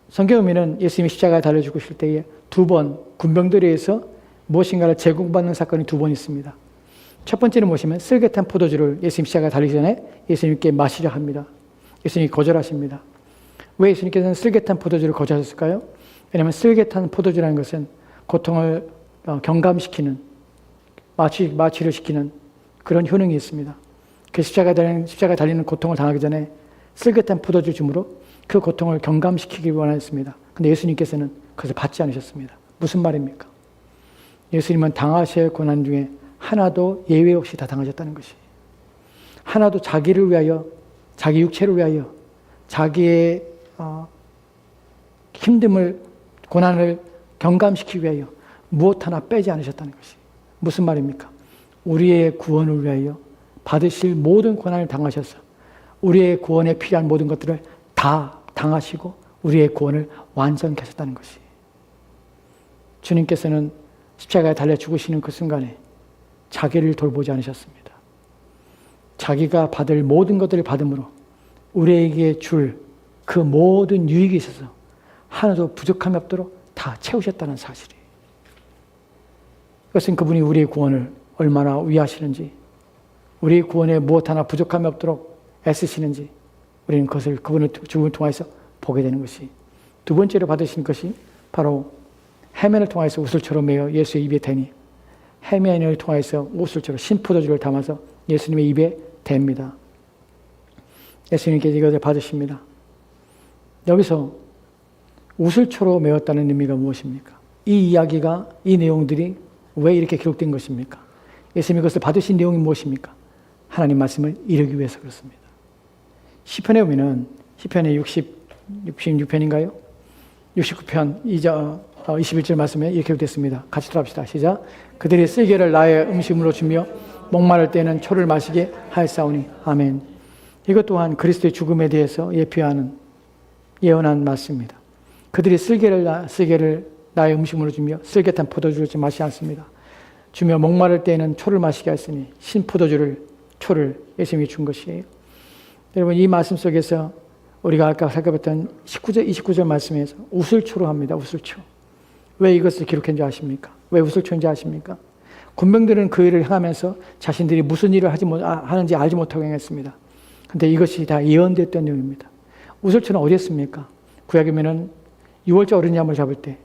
성경에 보면 예수님이 십자가에 달려 죽으실 때에 2번 군병들에 의해서 무엇인가를 제공받는 사건이 2번 있습니다. 첫 번째는 무엇이면 쓸개탄 포도주를 예수님 십자가에 달리기 전에 예수님께 마시려 합니다. 예수님이 거절하십니다. 왜 예수님께서는 쓸개탄 포도주를 거절하셨을까요? 왜냐하면 쓸개탄 포도주라는 것은 고통을 경감시키는, 마취를 시키는 그런 효능이 있습니다. 그 십자가에 달리는 고통을 당하기 전에 쓸개탄 포도주 줌으로 그 고통을 경감시키기 원하였습니다. 근데 예수님께서는 그것을 받지 않으셨습니다. 무슨 말입니까? 예수님은 당하셔야 할 고난 중에 하나도 예외 없이 다 당하셨다는 것이, 하나도 자기를 위하여, 자기 육체를 위하여, 자기의 힘듦을, 고난을 경감시키기 위하여 무엇 하나 빼지 않으셨다는 것이 무슨 말입니까? 우리의 구원을 위하여 받으실 모든 고난을 당하셔서 우리의 구원에 필요한 모든 것들을 다 당하시고 우리의 구원을 완전케 하셨다는 것이, 주님께서는 십자가에 달려 죽으시는 그 순간에 자기를 돌보지 않으셨습니다. 자기가 받을 모든 것들을 받음으로 우리에게 줄 그 모든 유익이 있어서 하나도 부족함이 없도록 다 채우셨다는 사실이에요. 이것은 그분이 우리의 구원을 얼마나 위하시는지, 우리의 구원에 무엇 하나 부족함이 없도록 애쓰시는지 우리는 그것을 그분을 죽음을 통해서 보게 되는 것이, 2번째로 받으신 것이 바로 해면을 통해서 우슬초로 메어 예수의 입에 대니, 해면을 통해서 우슬초로 신포도주를 담아서 예수님의 입에 댑니다. 예수님께서 이것을 받으십니다. 여기서 우슬초로 메었다는 의미가 무엇입니까? 이 이야기가, 이 내용들이 왜 이렇게 기록된 것입니까? 예수님이 그것을 받으신 내용이 무엇입니까? 하나님 말씀을 이루기 위해서 그렇습니다. 시편에 보면은, 시편의 66편인가요? 69편 21절 말씀에 이렇게 기록됐습니다. 같이 들어갑시다. 시작. 그들이 쓸개를 나의 음식물로 주며 목마를 때는 초를 마시게 하였사오니. 아멘. 이것 또한 그리스도의 죽음에 대해서 예언한 말씀입니다. 그들이 쓸개를 나의 음식물로 주며 쓸개탄 포도주를 마시지 않습니다. 주며 목마를 때에는 초를 마시게 하였으니 초를 예수님이 준 것이에요. 여러분, 이 말씀 속에서 우리가 아까 살펴봤던 29절 말씀에서 우슬초로 합니다. 우슬초. 왜 이것을 기록한지 아십니까? 왜 우슬초인지 아십니까? 군병들은 그 일을 행하면서 자신들이 무슨 일을 하는지 알지 못하고 행했습니다. 그런데 이것이 다 예언됐던 내용입니다. 우슬초는 어디 있습니까? 구약에 보면 유월절 어린 양을 잡을 때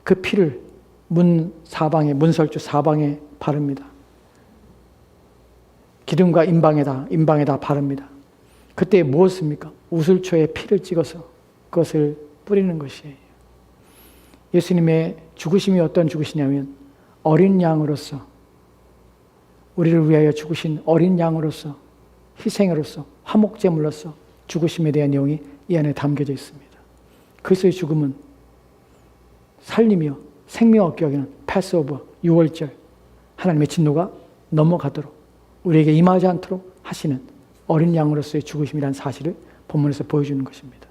그 피를 문설주 사방에 바릅니다. 기둥과 임방에다 바릅니다. 그때 무엇입니까? 우슬초에 피를 찍어서 그것을 뿌리는 것이에요. 예수님의 죽으심이 어떤 죽으시냐면 어린 양으로서, 우리를 위하여 죽으신 어린 양으로서, 희생으로서, 화목제물로서 죽으심에 대한 내용이 이 안에 담겨져 있습니다. 그리스도의 죽음은 살리며 생명 얻게 하기는 패스오버, 유월절, 하나님의 진노가 넘어가도록 우리에게 임하지 않도록 하시는 어린 양으로서의 죽으심이라는 사실을 본문에서 보여주는 것입니다.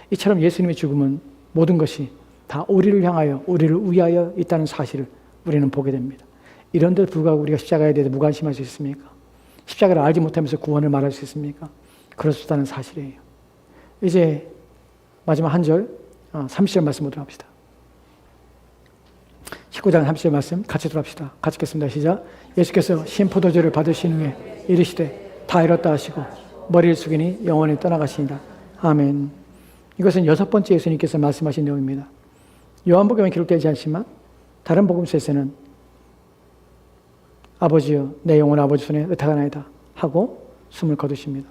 이처럼 예수님의 죽음은 모든 것이 다 우리를 향하여, 우리를 위하여 있다는 사실을 우리는 보게 됩니다. 이런데도 불구하고 우리가 십자가에 대해서 무관심할 수 있습니까? 십자가를 알지 못하면서 구원을 말할 수 있습니까? 그럴 수 있다는 사실이에요. 이제 마지막 한 절, 30절 말씀 보도록 합시다. 19장 30절 말씀 같이 들어갑시다. 같이 읽겠습니다. 시작. 예수께서 신포도주를 받으신 후에 이르시되 다 이뤘다 하시고 머리를 숙이니 영원히 떠나가시니라. 아멘. 이것은 6번째 예수님께서 말씀하신 내용입니다. 요한복음에 기록되지 않지만 다른 복음서에서는 아버지여 내 영혼 아버지 손에 의탁하나이다 하고 숨을 거두십니다.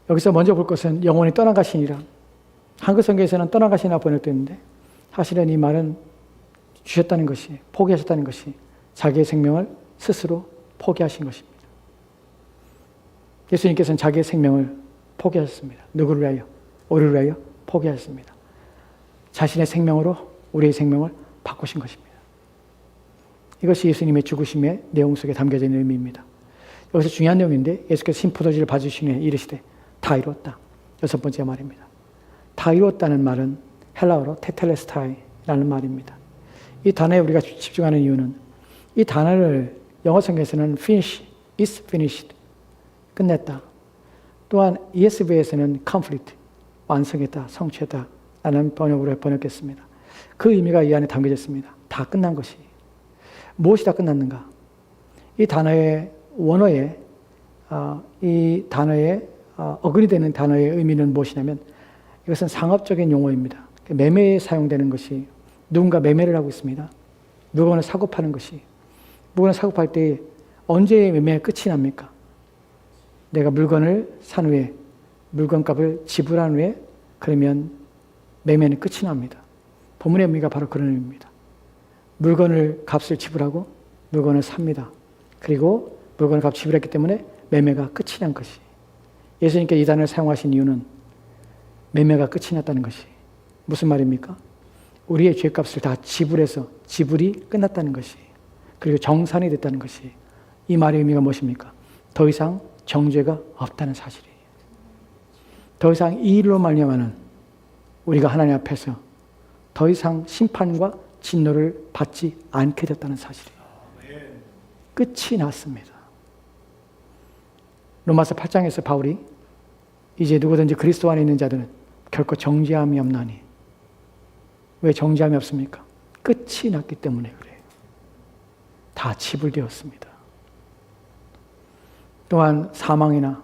여기서 먼저 볼 것은 영원히 떠나가시니라. 한글 성경에서는 떠나가시나 번역되는데 사실은 이 말은 주셨다는 것이, 포기하셨다는 것이 자기의 생명을 스스로 포기하신 것입니다. 예수님께서는 자기의 생명을 포기하셨습니다. 누구를 위하여? 우리를 위하여 포기하셨습니다. 자신의 생명으로 우리의 생명을 바꾸신 것입니다. 이것이 예수님의 죽으심의 내용 속에 담겨져 있는 의미입니다. 여기서 중요한 내용인데 예수께서 신포도주를 받으신 후에 이르시되 다 이루었다. 6번째 말입니다. 다 이루었다는 말은 헬라어로 테텔레스타이라는 말입니다. 이 단어에 우리가 집중하는 이유는 이 단어를 영어 성경에서는 finish, is finished, 끝냈다. 또한 ESV에서는 complete, 완성했다, 성취했다 라는 번역으로 번역했습니다. 그 의미가 이 안에 담겨져 있습니다. 다 끝난 것이. 무엇이 다 끝났는가? 이 단어의 원어에 이 단어의 어근이 되는 단어의 의미는 무엇이냐면 이것은 상업적인 용어입니다. 매매에 사용되는 것이 누군가 매매를 하고 있습니다. 물건을 사고 파는 것이 물건을 사고 팔 때 언제 매매의 끝이 납니까? 내가 물건을 산 후에 물건값을 지불한 후에 그러면 매매는 끝이 납니다. 본문의 의미가 바로 그런 의미입니다. 물건을 값을 지불하고 물건을 삽니다. 그리고 물건을 값 지불했기 때문에 매매가 끝이 난 것이. 예수님께 이 단어를 사용하신 이유는 매매가 끝이 났다는 것이. 무슨 말입니까? 우리의 죄값을 다 지불해서 지불이 끝났다는 것이. 그리고 정산이 됐다는 것이. 이 말의 의미가 무엇입니까? 더 이상 정죄가 없다는 사실이에요. 더 이상 이 일로 말미암아는 우리가 하나님 앞에서 더 이상 심판과 진노를 받지 않게 됐다는 사실이에요. 끝이 났습니다. 로마서 8장에서 바울이 이제 누구든지 그리스도 안에 있는 자들은 결코 정죄함이 없나니. 왜 정죄함이 없습니까? 끝이 났기 때문에 그래요. 다 지불되었습니다. 또한 사망이나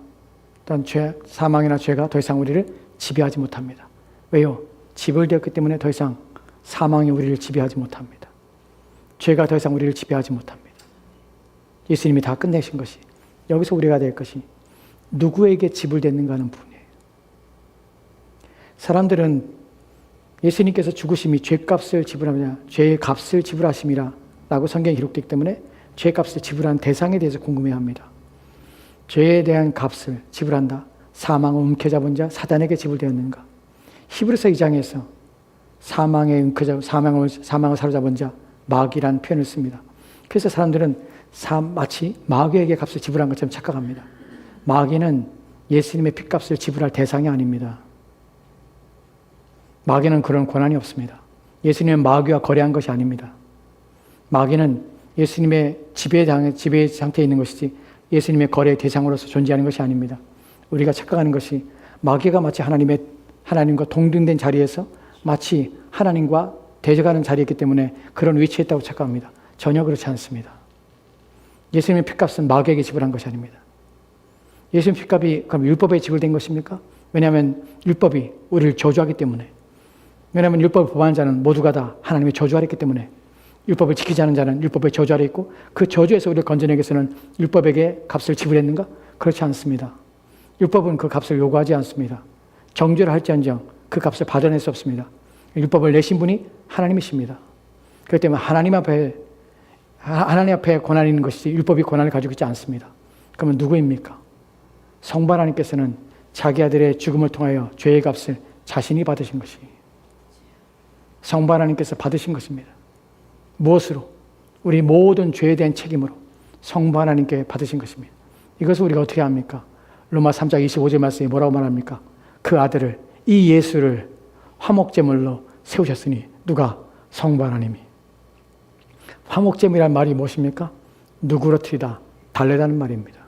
죄가 더 이상 우리를 지배하지 못합니다. 왜요? 지불되었기 때문에 더 이상 사망이 우리를 지배하지 못합니다. 죄가 더 이상 우리를 지배하지 못합니다. 예수님이 다 끝내신 것이. 여기서 우리가 될 것이 누구에게 지불됐는가 하는 부분이에요. 사람들은 예수님께서 죽으심이 죄값을 지불하느냐, 죄의 값을 지불하심이라 라고 성경에 기록되기 때문에 죄값을 지불한 대상에 대해서 궁금해합니다. 죄에 대한 값을 지불한다. 사망을 움켜잡은 자 사단에게 지불되었는가? 히브리서 2장에서 사망을 사로잡은 자 마귀라는 표현을 씁니다. 그래서 사람들은 마치 마귀에게 값을 지불한 것처럼 착각합니다. 마귀는 예수님의 핏값을 지불할 대상이 아닙니다. 마귀는 그런 권한이 없습니다. 예수님은 마귀와 거래한 것이 아닙니다. 마귀는 예수님의 지배 상태에 있는 것이지 예수님의 거래의 대상으로서 존재하는 것이 아닙니다. 우리가 착각하는 것이 마귀가 마치 하나님과 동등된 자리에서 마치 하나님과 대적하는 자리였기 때문에 그런 위치에 있다고 착각합니다. 전혀 그렇지 않습니다. 예수님의 핏값은 마귀에게 지불한 것이 아닙니다. 예수님의 핏값이 그럼 율법에 지불된 것입니까? 왜냐하면 율법이 우리를 저주하기 때문에. 왜냐하면 율법을 범하는 자는 모두가 다 하나님의 저주 아래 있기 때문에. 율법을 지키지 않은 자는 율법의 저주 아래 있고 그 저주에서 우리를 건져내기 위해서는 율법에게 값을 지불했는가? 그렇지 않습니다. 율법은 그 값을 요구하지 않습니다. 정죄를 할지언정 그 값을 받아낼 수 없습니다. 율법을 내신 분이 하나님이십니다. 그렇기 때문에 하나님 앞에 권한이 있는 것이지 율법이 권한을 가지고 있지 않습니다. 그러면 누구입니까? 성부 하나님께서는 자기 아들의 죽음을 통하여 죄의 값을 자신이 받으신 것이 성부 하나님께서 받으신 것입니다. 무엇으로? 우리 모든 죄에 대한 책임으로 성부 하나님께 받으신 것입니다. 이것을 우리가 어떻게 합니까? 로마 3장 25절 말씀에 뭐라고 말합니까? 그 아들을, 이 예수를 화목제물로 세우셨으니 누가? 성부 하나님이. 화목제물이란 말이 무엇입니까? 누그러뜨리다, 달래다는 말입니다.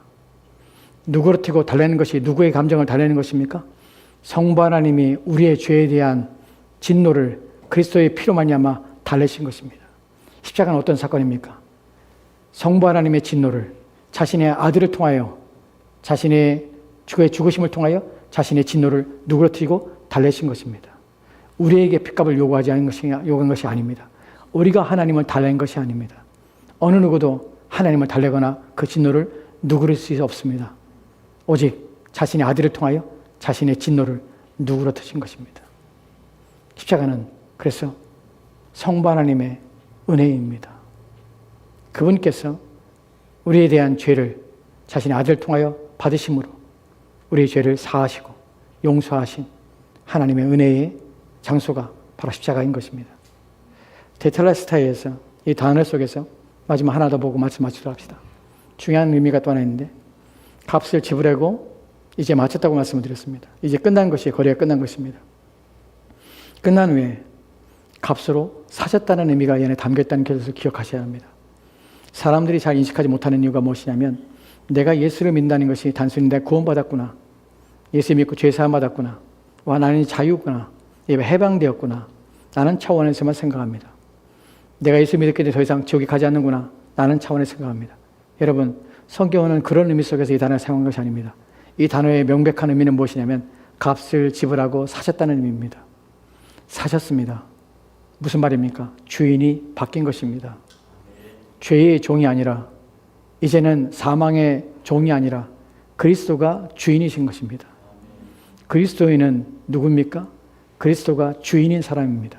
누그러뜨리고 달래는 것이 누구의 감정을 달래는 것입니까? 성부 하나님이 우리의 죄에 대한 진노를 그리스도의 피로 말미암아 달래신 것입니다. 십자가는 어떤 사건입니까? 성부 하나님의 진노를 자신의 아들을 통하여 자신의 죽으심을 통하여 자신의 진노를 누그러뜨리고 달래신 것입니다. 우리에게 핏값을 요구한 것이 아닙니다. 우리가 하나님을 달랜 것이 아닙니다. 어느 누구도 하나님을 달래거나 그 진노를 누그러뜨릴 수 없습니다. 오직 자신의 아들을 통하여 자신의 진노를 누그러뜨린 것입니다. 십자가는 그래서 성부 하나님의 은혜입니다. 그분께서 우리에 대한 죄를 자신의 아들을 통하여 받으심으로 우리의 죄를 사하시고 용서하신 하나님의 은혜의 장소가 바로 십자가인 것입니다. 테텔레스타이에서 이 단어 속에서 마지막 하나 더 보고 말씀 마치도록 합시다. 중요한 의미가 또 하나 있는데 값을 지불하고 이제 마쳤다고 말씀을 드렸습니다. 이제 끝난 것이 거래가 끝난 것입니다. 끝난 후에 값으로 사셨다는 의미가 이 안에 담겨있다는 것을 기억하셔야 합니다. 사람들이 잘 인식하지 못하는 이유가 무엇이냐면 내가 예수를 믿는다는 것이 단순히 내가 구원받았구나, 예수 믿고 죄사함 받았구나, 와 나는 자유구나, 해방되었구나, 라는 차원에서만 생각합니다. 내가 예수 믿었기 때문에 더 이상 지옥에 가지 않는구나, 라는 차원에서 생각합니다. 여러분, 성경은 그런 의미 속에서 이 단어를 사용한 것이 아닙니다. 이 단어의 명백한 의미는 무엇이냐면 값을 지불하고 사셨다는 의미입니다. 사셨습니다. 무슨 말입니까? 주인이 바뀐 것입니다. 죄의 종이 아니라, 이제는 사망의 종이 아니라 그리스도가 주인이신 것입니다. 그리스도인은 누굽니까? 그리스도가 주인인 사람입니다.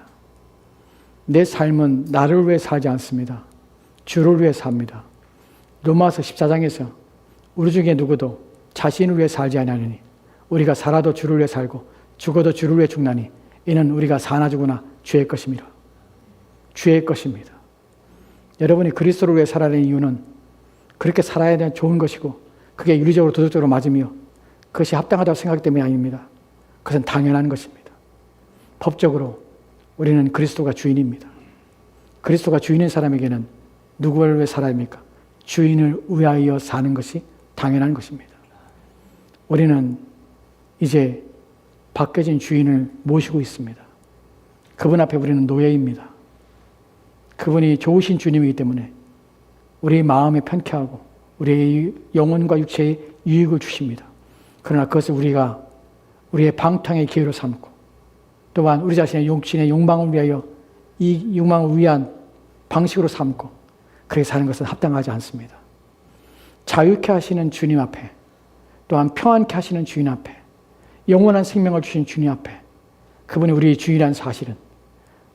내 삶은 나를 위해 살지 않습니다. 주를 위해 삽니다. 로마서 14장에서 우리 중에 누구도 자신을 위해 살지 아니하느니 우리가 살아도 주를 위해 살고 죽어도 주를 위해 죽나니 이는 우리가 사나 죽으나 주의 것입니다. 주의 것입니다. 여러분이 그리스도를 위해 살아야 하는 이유는 그렇게 살아야 되는 좋은 것이고 그게 윤리적으로 도덕적으로 맞으며 그것이 합당하다고 생각하기 때문이 아닙니다. 그것은 당연한 것입니다. 법적으로 우리는 그리스도가 주인입니다. 그리스도가 주인인 사람에게는 누구를 위해 살아야 합니까? 주인을 위하여 사는 것이 당연한 것입니다. 우리는 이제 바뀌어진 주인을 모시고 있습니다. 그분 앞에 우리는 노예입니다. 그분이 좋으신 주님이기 때문에 우리의 마음에 편케하고 우리의 영혼과 육체에 유익을 주십니다. 그러나 그것을 우리가 우리의 방탕의 기회로 삼고 또한 우리 자신의 육신의 욕망을 위하여 이 욕망을 위한 방식으로 삼고 그렇게 사는 것은 합당하지 않습니다. 자유케 하시는 주님 앞에 또한 평안케 하시는 주인 앞에 영원한 생명을 주신 주님 앞에 그분이 우리의 주인이라는 사실은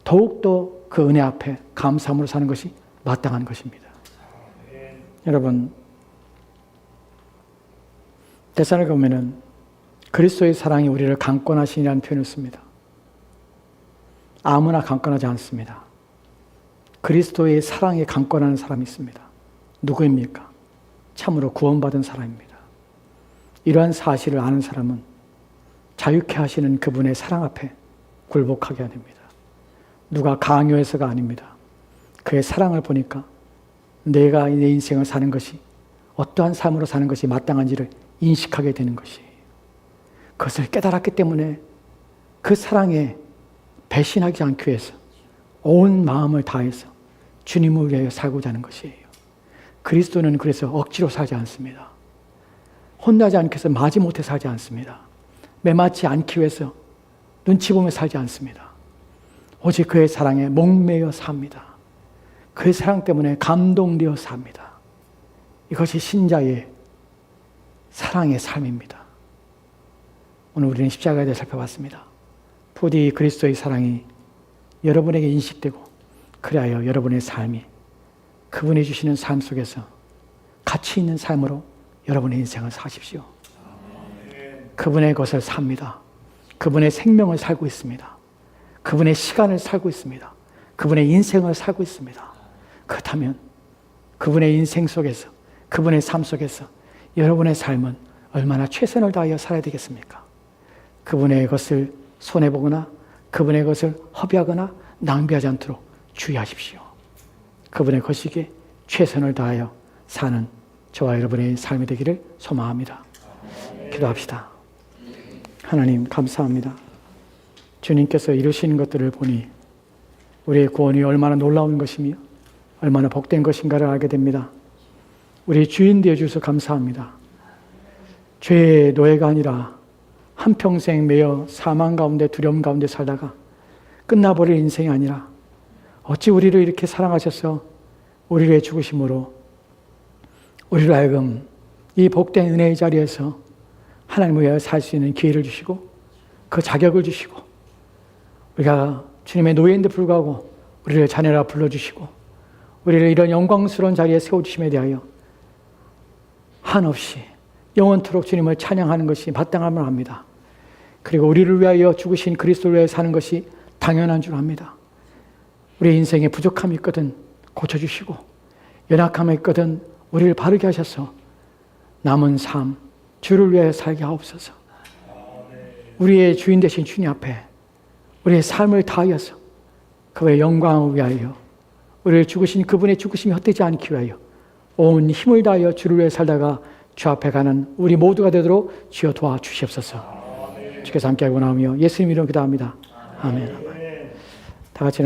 더욱더 그 은혜 앞에 감사함으로 사는 것이 마땅한 것입니다. 여러분, 데살로니가 보면은 그리스도의 사랑이 우리를 강권하시니라는 표현을 씁니다. 아무나 강권하지 않습니다. 그리스도의 사랑에 강권하는 사람이 있습니다. 누구입니까? 참으로 구원받은 사람입니다. 이러한 사실을 아는 사람은 자유케 하시는 그분의 사랑 앞에 굴복하게 됩니다. 누가 강요해서가 아닙니다. 그의 사랑을 보니까 내가 내 인생을 사는 것이 어떠한 삶으로 사는 것이 마땅한지를 인식하게 되는 것이에요. 그것을 깨달았기 때문에 그 사랑에 배신하지 않기 위해서 온 마음을 다해서 주님을 위하여 살고자 하는 것이에요. 그리스도는 그래서 억지로 살지 않습니다. 혼나지 않기 위해서 마지못해 살지 않습니다. 매맞지 않기 위해서 눈치 보며 살지 않습니다. 오직 그의 사랑에 목매여 삽니다. 그의 사랑 때문에 감동되어 삽니다. 이것이 신자의 사랑의 삶입니다. 오늘 우리는 십자가에 대해 살펴봤습니다. 부디 그리스도의 사랑이 여러분에게 인식되고 그리하여 여러분의 삶이 그분이 주시는 삶 속에서 가치 있는 삶으로 여러분의 인생을 사십시오. 그분의 것을 삽니다. 그분의 생명을 살고 있습니다. 그분의 시간을 살고 있습니다. 그분의 인생을 살고 있습니다. 그렇다면 그분의 인생 속에서 그분의 삶 속에서 여러분의 삶은 얼마나 최선을 다하여 살아야 되겠습니까? 그분의 것을 손해보거나 그분의 것을 허비하거나 낭비하지 않도록 주의하십시오. 그분의 것이기에 최선을 다하여 사는 저와 여러분의 삶이 되기를 소망합니다. 기도합시다. 하나님 감사합니다. 주님께서 이루시는 것들을 보니 우리의 구원이 얼마나 놀라운 것이며 얼마나 복된 것인가를 알게 됩니다. 우리 주인 되어 주셔서 감사합니다. 죄의 노예가 아니라 한평생 매여 사망 가운데 두려움 가운데 살다가 끝나버릴 인생이 아니라 어찌 우리를 이렇게 사랑하셔서 우리를 위해 죽으심으로 우리로 하여금 이 복된 은혜의 자리에서 하나님을 위하여 살 수 있는 기회를 주시고 그 자격을 주시고 우리가 주님의 노예인데 불구하고 우리를 자녀라 불러주시고 우리를 이런 영광스러운 자리에 세워주심에 대하여 한없이 영원토록 주님을 찬양하는 것이 마땅함을 압니다. 그리고 우리를 위하여 죽으신 그리스도를 위해 사는 것이 당연한 줄 압니다. 우리의 인생에 부족함이 있거든 고쳐주시고 연약함이 있거든 우리를 바르게 하셔서 남은 삶 주를 위해 살게 하옵소서. 우리의 주인 되신 주님 앞에 우리의 삶을 다하여서 그의 영광을 위하여 우리를 죽으신 그분의 죽으심이 헛되지 않기 위하여 온 힘을 다하여 주를 위해 살다가 주 앞에 가는 우리 모두가 되도록 주여 도와주시옵소서. 주께서 함께하고 나오며 예수님 이름으로 기도합니다. 아멘. 다 같이